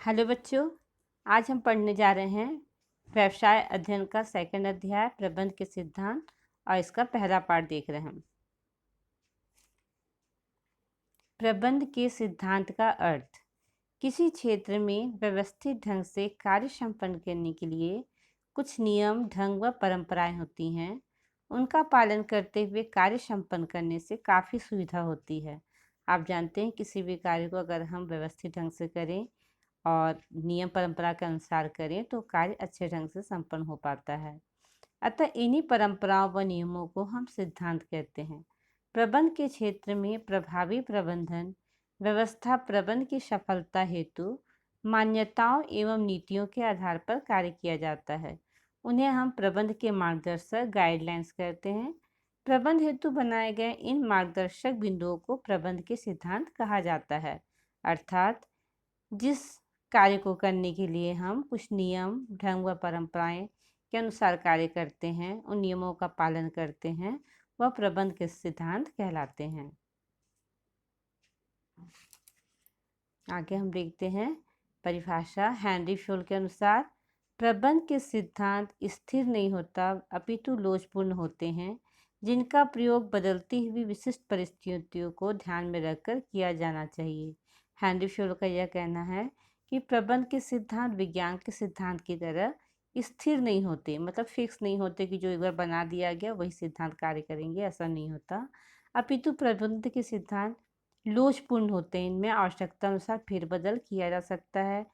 Hello बच्चों, आज हम पढ़ने जा रहे हैं व्यवसाय अध्ययन का सेकंड अध्याय प्रबंध के सिद्धांत और इसका पहला पार्ट देख रहे हैं हम। प्रबंध के सिद्धांत का अर्थ किसी क्षेत्र में व्यवस्थित ढंग से कार्य संपन्न करने के लिए कुछ नियम, ढंग व परंपराएं होती हैं। उनका पालन करते हुए कार्य संपन्न करने से काफ़ी सुविधा होती है। आप जानते हैं किसी भी कार्य को अगर हम व्यवस्थित ढंग से करें और नियम परंपरा के अनुसार करें तो कार्य अच्छे ढंग से संपन्न हो पाता है। अतः इन्हीं परंपराओं व नियमों को हम सिद्धांत कहते हैं। प्रबंध के क्षेत्र में प्रभावी प्रबंधन व्यवस्था प्रबंध की सफलता हेतु मान्यताओं एवं नीतियों के आधार पर कार्य किया जाता है। उन्हें हम प्रबंध के मार्गदर्शक गाइडलाइंस कहते हैं। प्रबंध हेतु बनाए गए इन मार्गदर्शक बिंदुओं को प्रबंध के सिद्धांत कहा जाता है। अर्थात जिस कार्य को करने के लिए हम कुछ नियम, ढंग व परंपराएं के अनुसार कार्य करते हैं, उन नियमों का पालन करते हैं, वह प्रबंध के सिद्धांत कहलाते हैं। आगे हम देखते हैं परिभाषा। हेनरी फ्योल के अनुसार प्रबंध के सिद्धांत स्थिर नहीं होता अपितु लोचपूर्ण होते हैं, जिनका प्रयोग बदलती हुई विशिष्ट परिस्थितियों को ध्यान में रखकर किया जाना चाहिए। हेनरी फ्योल का यह कहना है कि प्रबंध के सिद्धांत विज्ञान के सिद्धांत की तरह स्थिर नहीं होते, मतलब फिक्स नहीं होते कि जो एक बार बना दिया गया वही सिद्धांत कार्य करेंगे, ऐसा नहीं होता। अपितु प्रबंध के सिद्धांत लोचपूर्ण होते हैं। इनमें आवश्यकता अनुसार फेरबदल किया जा सकता है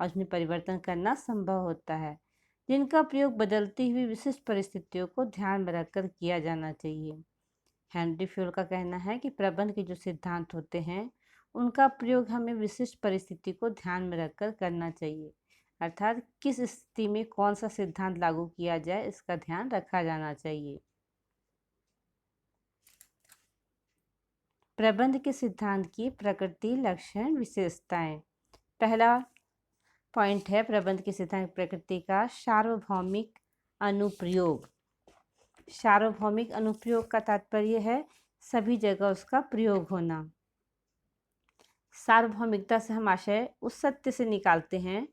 और उसमें परिवर्तन करना संभव होता है, जिनका प्रयोग बदलती हुई विशिष्ट परिस्थितियों को ध्यान में रखकर किया जाना चाहिए। हेनरी फ्योल का कहना है कि प्रबंध के जो सिद्धांत होते हैं उनका प्रयोग हमें विशिष्ट परिस्थिति को ध्यान में रखकर करना चाहिए, अर्थात किस स्थिति में कौन सा सिद्धांत लागू किया जाए इसका ध्यान रखा जाना चाहिए। प्रबंध के सिद्धांत की प्रकृति, लक्षण, विशेषताएं। पहला पॉइंट है प्रबंध के सिद्धांत की प्रकृति का सार्वभौमिक अनुप्रयोग। सार्वभौमिक अनुप्रयोग का तात्पर्य है सभी जगह उसका प्रयोग होना। सार्वभौमिकता से हम आशय उस सत्य से निकालते हैं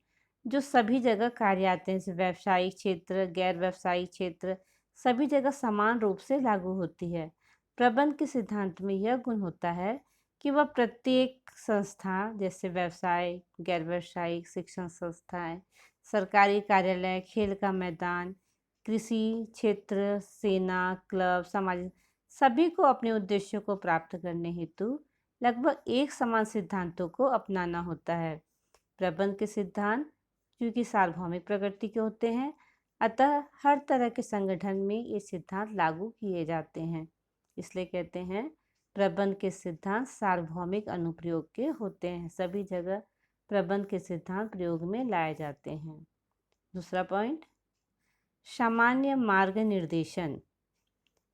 जो सभी जगह कार्य आते हैं, जैसे व्यावसायिक क्षेत्र, गैर व्यावसायिक क्षेत्र, सभी जगह समान रूप से लागू होती है। प्रबंध के सिद्धांत में यह गुण होता है कि वह प्रत्येक संस्था, जैसे व्यवसाय, गैर व्यावसायिक, शिक्षण संस्थाएं, सरकारी कार्यालय, खेल का मैदान, कृषि क्षेत्र, सेना, क्लब, समाज, सभी को अपने उद्देश्यों को प्राप्त करने हेतु लगभग एक समान सिद्धांतों को अपनाना होता है। प्रबंध के सिद्धांत क्योंकि सार्वभौमिक प्रकृति के होते हैं, अतः हर तरह के संगठन में ये सिद्धांत लागू किए जाते हैं, इसलिए कहते हैं प्रबंध के सिद्धांत सार्वभौमिक अनुप्रयोग के होते हैं। सभी जगह प्रबंध के सिद्धांत प्रयोग में लाए जाते हैं। दूसरा पॉइंट, सामान्य मार्ग निर्देशन।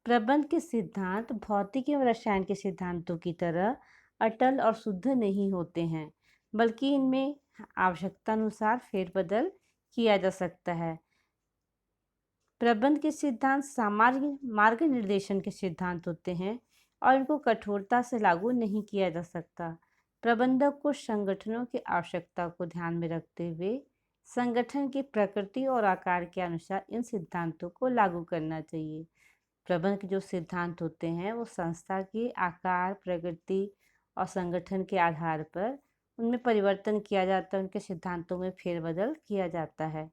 प्रबंध के सिद्धांत भौतिक एवं रसायन के सिद्धांतों की तरह अटल और शुद्ध नहीं होते हैं, बल्कि इनमें आवश्यकता अनुसार फेरबदल किया जा सकता है। प्रबंध के सिद्धांत सामान्य मार्ग निर्देशन के सिद्धांत होते हैं और इनको कठोरता से लागू नहीं किया जा सकता। प्रबंधक को संगठनों की आवश्यकता को ध्यान में रखते हुए संगठन की प्रकृति और आकार के अनुसार इन सिद्धांतों को लागू करना चाहिए। प्रबंध के जो सिद्धांत होते हैं वो संस्था के आकार, प्रकृति और संगठन के आधार पर उनमें परिवर्तन किया जाता है, उनके सिद्धांतों में फेरबदल किया जाता है।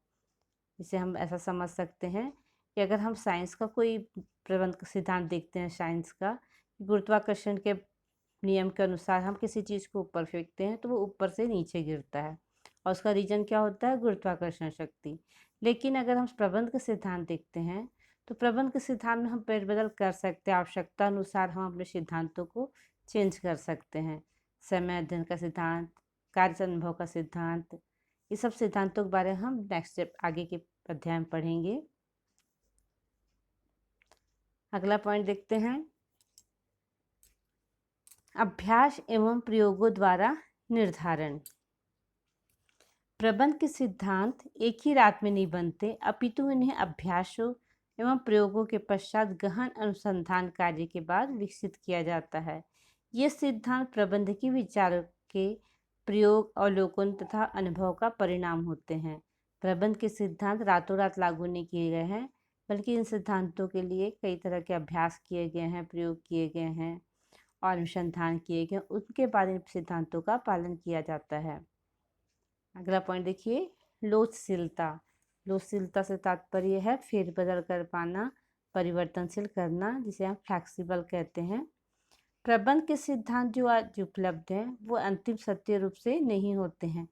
इसे हम ऐसा समझ सकते हैं कि अगर हम साइंस का कोई प्रबंध का सिद्धांत देखते हैं, साइंस का गुरुत्वाकर्षण के नियम के अनुसार हम किसी चीज़ को ऊपर फेंकते हैं तो वो ऊपर से नीचे गिरता है और उसका रीजन क्या होता है, गुरुत्वाकर्षण शक्ति। लेकिन अगर हम प्रबंध का सिद्धांत देखते हैं तो प्रबंध के सिद्धांत में हम फेरबदल कर सकते हैं, आवश्यकता अनुसार हम अपने सिद्धांतों को चेंज कर सकते हैं। समय अध्ययन का सिद्धांत, कार्य अनुभव का सिद्धांत, ये सब सिद्धांतों के बारे में हम नेक्स्ट आगे के अध्याय में पढ़ेंगे। अगला पॉइंट देखते हैं, अभ्यास एवं प्रयोगों द्वारा निर्धारण। प्रबंध के सिद्धांत एक ही रात में नहीं बनते, अपितु इन्हें अभ्यासों एवं प्रयोगों के पश्चात गहन अनुसंधान कार्य के बाद विकसित किया जाता है। ये सिद्धांत प्रबंध की विचारों के प्रयोग, अवलोकन तथा अनुभव का परिणाम होते हैं। प्रबंध के सिद्धांत रातों रात लागू नहीं किए गए हैं, बल्कि इन सिद्धांतों के लिए कई तरह के अभ्यास किए गए हैं, प्रयोग किए गए हैं और अनुसंधान किए गए, उसके बाद इन सिद्धांतों का पालन किया जाता है। अगला पॉइंट देखिए, लोचशीलता। लोचशीलता से तात्पर्य है फेरबदल कर पाना, परिवर्तनशील करना, जिसे हम फ्लैक्सिबल कहते हैं। प्रबंध के सिद्धांत जो आज उपलब्ध हैं वो अंतिम सत्य रूप से नहीं होते हैं।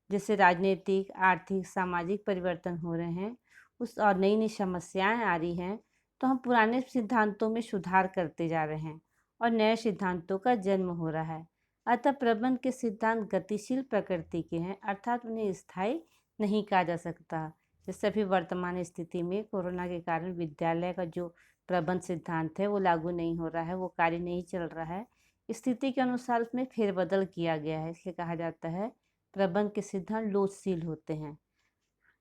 जैसे राजनीतिक, आर्थिक, सामाजिक परिवर्तन हो रहे हैं उस और नई नई समस्याएं आ रही हैं, तो हम पुराने सिद्धांतों में सुधार करते जा रहे हैं और नए सिद्धांतों का जन्म हो रहा है। अतः प्रबंध के सिद्धांत गतिशील प्रकृति के हैं, अर्थात उन्हें स्थायी नहीं कहा जा सकता। जैसे अभी वर्तमान स्थिति में कोरोना के कारण विद्यालय का जो प्रबंध सिद्धांत है वो लागू नहीं हो रहा है, वो कार्य नहीं चल रहा है। स्थिति के अनुसार उसमें फेरबदल किया गया है, इसलिए कहा जाता है प्रबंध के सिद्धांत लोचशील होते हैं।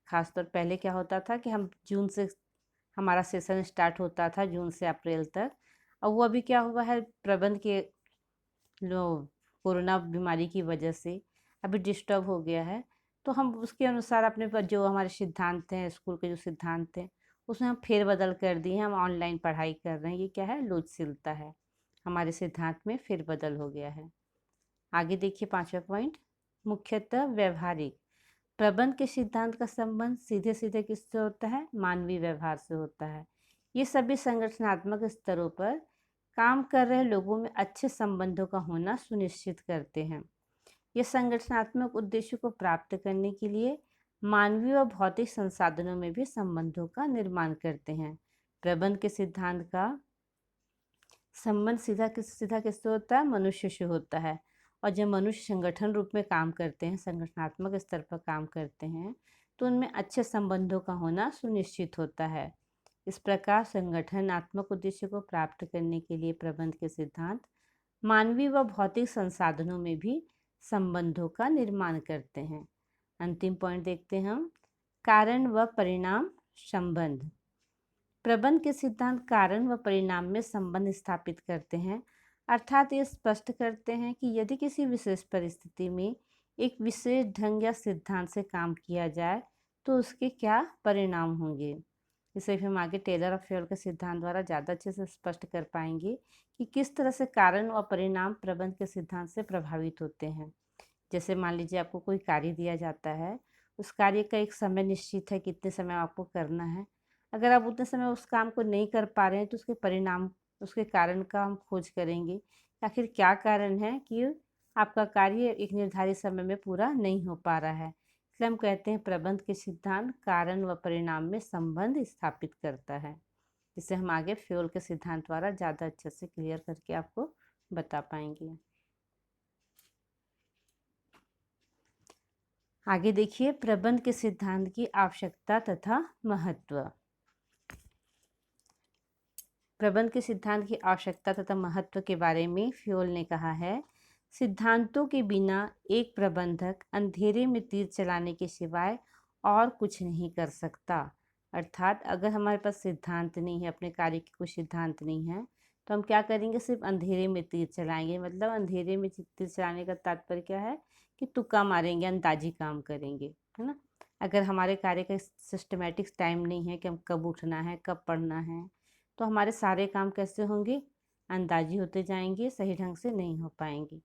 खासतौर पहले क्या होता था कि हम जून से हमारा सेशन स्टार्ट होता था, जून से अप्रैल तक, और वो अभी क्या हुआ है प्रबंध के कोरोना बीमारी की वजह से अभी डिस्टर्ब हो गया है। तो हम उसके अनुसार अपने जो हमारे सिद्धांत हैं, स्कूल के जो सिद्धांत हैं उसमें हम फेरबदल कर दिए हैं, हम ऑनलाइन पढ़ाई कर रहे हैं। ये क्या है, लोचशीलता है, हमारे सिद्धांत में फेरबदल हो गया है। आगे देखिए 5वां पॉइंट, मुख्यतः व्यवहारिक। प्रबंध के सिद्धांत का संबंध सीधे सीधे किससे होता है, मानवीय व्यवहार से होता है। ये सभी संगठनात्मक स्तरों पर काम कर रहे लोगों में अच्छे संबंधों का होना सुनिश्चित करते हैं। ये संगठनात्मक उद्देश्यों को प्राप्त करने के लिए मानवीय और भौतिक संसाधनों में भी संबंधों का निर्माण करते हैं। प्रबंध के सिद्धांत का संबंध सीधा किससे होता है, मनुष्य से होता है। और जब मनुष्य संगठन रूप में काम करते हैं, संगठनात्मक स्तर पर काम करते हैं, तो उनमें अच्छे संबंधों का होना सुनिश्चित होता है। इस प्रकार संगठनात्मक उद्देश्य को प्राप्त करने के लिए प्रबंध के सिद्धांत मानवीय व भौतिक संसाधनों में भी संबंधों का निर्माण करते हैं। अंतिम पॉइंट देखते हैं हम, कारण व परिणाम संबंध। प्रबंध के सिद्धांत कारण व परिणाम में संबंध स्थापित करते हैं, अर्थात ये स्पष्ट करते हैं कि यदि किसी विशेष परिस्थिति में एक विशेष ढंग या सिद्धांत से काम किया जाए तो उसके क्या परिणाम होंगे। इसे भी हम आगे टेलर ऑफ फ्यूल के सिद्धांत द्वारा ज़्यादा अच्छे से स्पष्ट कर पाएंगे कि किस तरह से कारण और परिणाम प्रबंध के सिद्धांत से प्रभावित होते हैं। जैसे मान लीजिए आपको कोई कार्य दिया जाता है, उस कार्य का एक समय निश्चित है, कितने समय आपको करना है। अगर आप उतने समय उस काम को नहीं कर पा रहे हैं तो उसके परिणाम, उसके कारण का हम खोज करेंगे, आखिर क्या कारण है कि आपका कार्य एक निर्धारित समय में पूरा नहीं हो पा रहा है। इसलिए हम कहते हैं प्रबंध के सिद्धांत कारण व परिणाम में संबंध स्थापित करता है, जिसे हम आगे फ्यूल के सिद्धांत द्वारा ज़्यादा अच्छे से क्लियर करके आपको बता पाएंगे। आगे देखिए प्रबंध के सिद्धांत की आवश्यकता तथा महत्व। प्रबंध के सिद्धांत की आवश्यकता तथा महत्व के बारे में फ्यूल ने कहा है, सिद्धांतों के बिना एक प्रबंधक अंधेरे में तीर चलाने के सिवाय और कुछ नहीं कर सकता। अर्थात अगर हमारे पास सिद्धांत नहीं है, अपने कार्य के कुछ सिद्धांत नहीं है, तो हम क्या करेंगे, सिर्फ अंधेरे में तीर चलाएंगे। मतलब अंधेरे में तीर चलाने का तात्पर्य क्या है कि तुक्का मारेंगे, अंदाजी काम करेंगे, है ना। अगर हमारे कार्य का सिस्टमेटिक टाइम नहीं है कि हम कब उठना है, कब पढ़ना है, तो हमारे सारे काम कैसे होंगे, अंदाजी होते जाएंगे, सही ढंग से नहीं हो पाएंगे।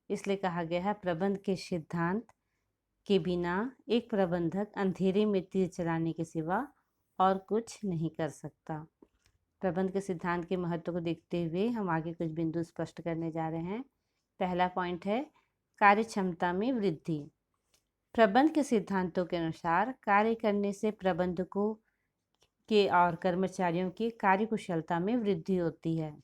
इसलिए कहा गया है प्रबंध के सिद्धांत के बिना एक प्रबंधक अंधेरे में तीर चलाने के सिवा और कुछ नहीं कर सकता। प्रबंध के सिद्धांत के महत्व को देखते हुए हम आगे कुछ बिंदु स्पष्ट करने जा रहे हैं। पहला पॉइंट है कार्य क्षमता में वृद्धि। प्रबंध के सिद्धांतों के अनुसार कार्य करने से प्रबंधकों के और कर्मचारियों की कार्यकुशलता में वृद्धि होती है।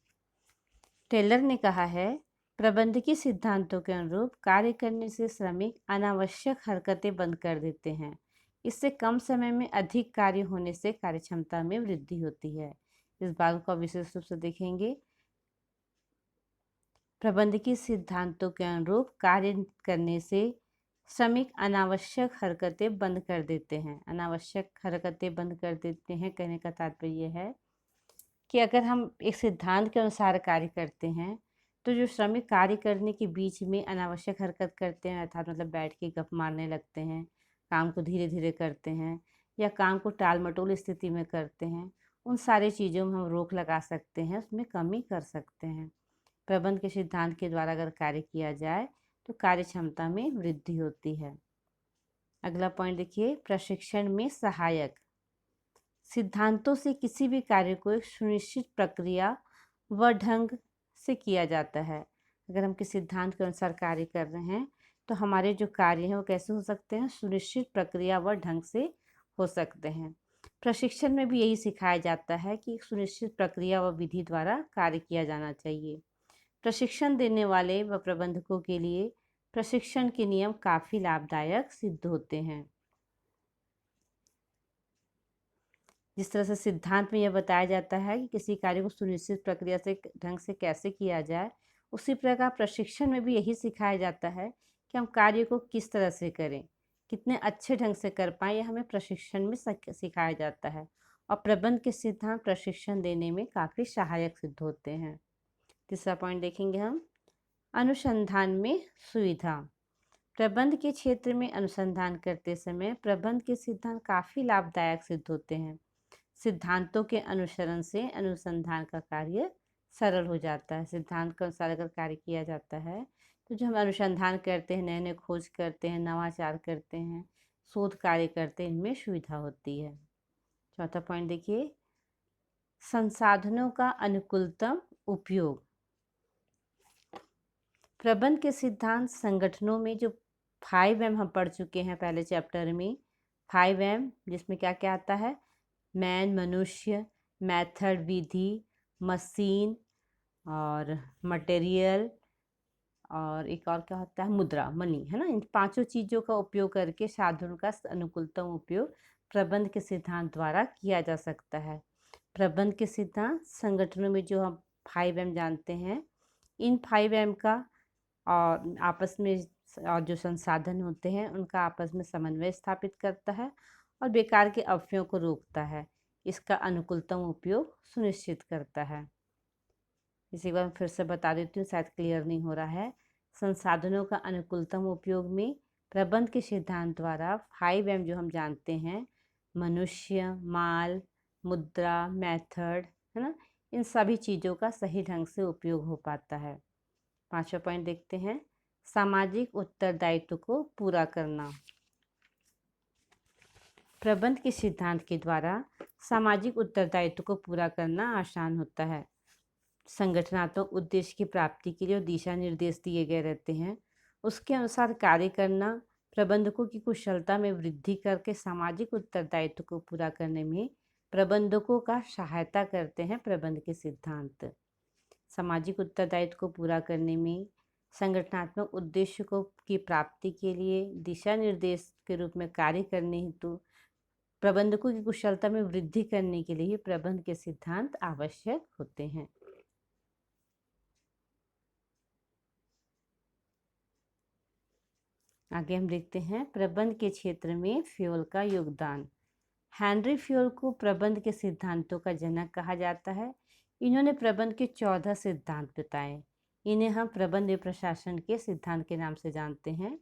टेलर ने कहा है, प्रबंधकीय सिद्धांतों के अनुरूप कार्य करने से श्रमिक अनावश्यक हरकतें बंद कर देते हैं। इससे कम समय में अधिक कार्य होने से कार्यक्षमता में वृद्धि होती है। इस बात को विशेष रूप से देखेंगे। प्रबंधकीय सिद्धांतों के अनुरूप कार्य करने से श्रमिक अनावश्यक हरकतें बंद कर देते हैं। अनावश्यक हरकतें बंद कर देते हैं कहने का तात्पर्य है कि अगर हम एक सिद्धांत के अनुसार कार्य करते हैं तो जो श्रमिक कार्य करने के बीच में अनावश्यक हरकत करते हैं, अर्थात मतलब बैठ के गप मारने लगते हैं, काम को धीरे धीरे करते हैं या काम को टाल मटोल स्थिति में करते हैं, उन सारी चीज़ों में हम रोक लगा सकते हैं, उसमें कमी कर सकते हैं। प्रबंध के सिद्धांत के द्वारा अगर कार्य किया जाए तो कार्य क्षमता में वृद्धि होती है। अगला पॉइंट देखिए, प्रशिक्षण में सहायक। सिद्धांतों से किसी भी कार्य को एक सुनिश्चित प्रक्रिया व ढंग से किया जाता है। अगर हम किसी सिद्धांत के अनुसार कार्य कर रहे हैं तो हमारे जो कार्य हैं वो कैसे हो सकते हैं, सुनिश्चित प्रक्रिया व ढंग से हो सकते हैं। प्रशिक्षण में भी यही सिखाया जाता है कि एक सुनिश्चित प्रक्रिया व विधि द्वारा कार्य किया जाना चाहिए। प्रशिक्षण देने वाले व प्रबंधकों के लिए प्रशिक्षण के नियम काफ़ी लाभदायक सिद्ध होते हैं। जिस तरह से सिद्धांत में यह बताया जाता है कि किसी कार्य को सुनिश्चित प्रक्रिया से ढंग से कैसे किया जाए, उसी प्रकार प्रशिक्षण में भी यही सिखाया जाता है कि हम कार्य को किस तरह से करें, कितने अच्छे ढंग से कर पाएँ, यह हमें प्रशिक्षण में सिखाया जाता है। और प्रबंध के सिद्धांत प्रशिक्षण देने में काफ़ी सहायक सिद्ध होते हैं। तीसरा पॉइंट देखेंगे हम, अनुसंधान में सुविधा। प्रबंध के क्षेत्र में अनुसंधान करते समय प्रबंध के सिद्धांत काफ़ी लाभदायक सिद्ध होते हैं। सिद्धांतों के अनुसरण से अनुसंधान का कार्य सरल हो जाता है। सिद्धांत के अनुसार अगर कार्य किया जाता है तो जो हम अनुसंधान करते हैं, नए नए खोज करते हैं, नवाचार करते हैं, शोध कार्य करते हैं, इनमें सुविधा होती है। चौथा पॉइंट देखिए, संसाधनों का अनुकूलतम उपयोग। प्रबंध के सिद्धांत संगठनों में जो 5M हम पढ़ चुके हैं पहले चैप्टर में, 5M जिसमें क्या क्या आता है, मैन मनुष्य, मेथड विधि, मशीन और मटेरियल, और एक और क्या होता है, मुद्रा मनी, है ना। इन पांचों चीज़ों का उपयोग करके साधनों का अनुकूलतम उपयोग प्रबंध के सिद्धांत द्वारा किया जा सकता है। प्रबंध के सिद्धांत संगठनों में जो हम 5M जानते हैं, इन 5M का और आपस में और जो संसाधन होते हैं उनका आपस में समन्वय स्थापित करता है और बेकार के अपव्ययों को रोकता है। इसका अनुकूलतम उपयोग सुनिश्चित करता है। इसी बार फिर से बता देती हूँ, शायद क्लियर नहीं हो रहा है। संसाधनों का अनुकूलतम उपयोग में प्रबंध के सिद्धांत द्वारा 5M जो हम जानते हैं, मनुष्य, माल, मुद्रा, मेथड, है ना, इन सभी चीज़ों का सही ढंग से उपयोग हो पाता है। पांचवा पॉइंट देखते हैं, सामाजिक उत्तरदायित्व को पूरा करना। प्रबंध के सिद्धांत के द्वारा सामाजिक उत्तरदायित्व को पूरा करना आसान होता है। संगठनात्मक उद्देश्य की प्राप्ति के लिए दिशा निर्देश दिए गए रहते हैं, उसके अनुसार कार्य करना प्रबंधकों की कुशलता में वृद्धि करके सामाजिक उत्तरदायित्व को पूरा करने में प्रबंधकों का सहायता करते हैं प्रबंध के सिद्धांत। सामाजिक उत्तरदायित्व को पूरा करने में संगठनात्मक उद्देश्य को की प्राप्ति के लिए दिशा निर्देश के रूप में कार्य करने हेतु प्रबंधकों की कुशलता में वृद्धि करने के लिए प्रबंध के सिद्धांत आवश्यक होते हैं। आगे हम देखते हैं प्रबंध के क्षेत्र में फ्योल का योगदान। हेनरी फ्योल को प्रबंध के सिद्धांतों का जनक कहा जाता है। इन्होंने प्रबंध के 14 सिद्धांत बताए। इन्हें हम प्रबंध प्रशासन के सिद्धांत के नाम से जानते हैं।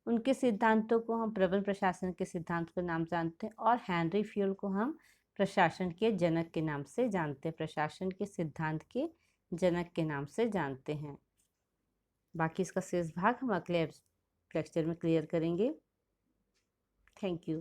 उनके सिद्धांतों को हम प्रबंध प्रशासन के सिद्धांत के नाम जानते हैं और हेनरी फ्योल को हम प्रशासन के जनक के नाम से जानते हैं, प्रशासन के सिद्धांत के जनक के नाम से जानते हैं। बाकी इसका शेष भाग हम अगले लेक्चर में क्लियर करेंगे। Thank you.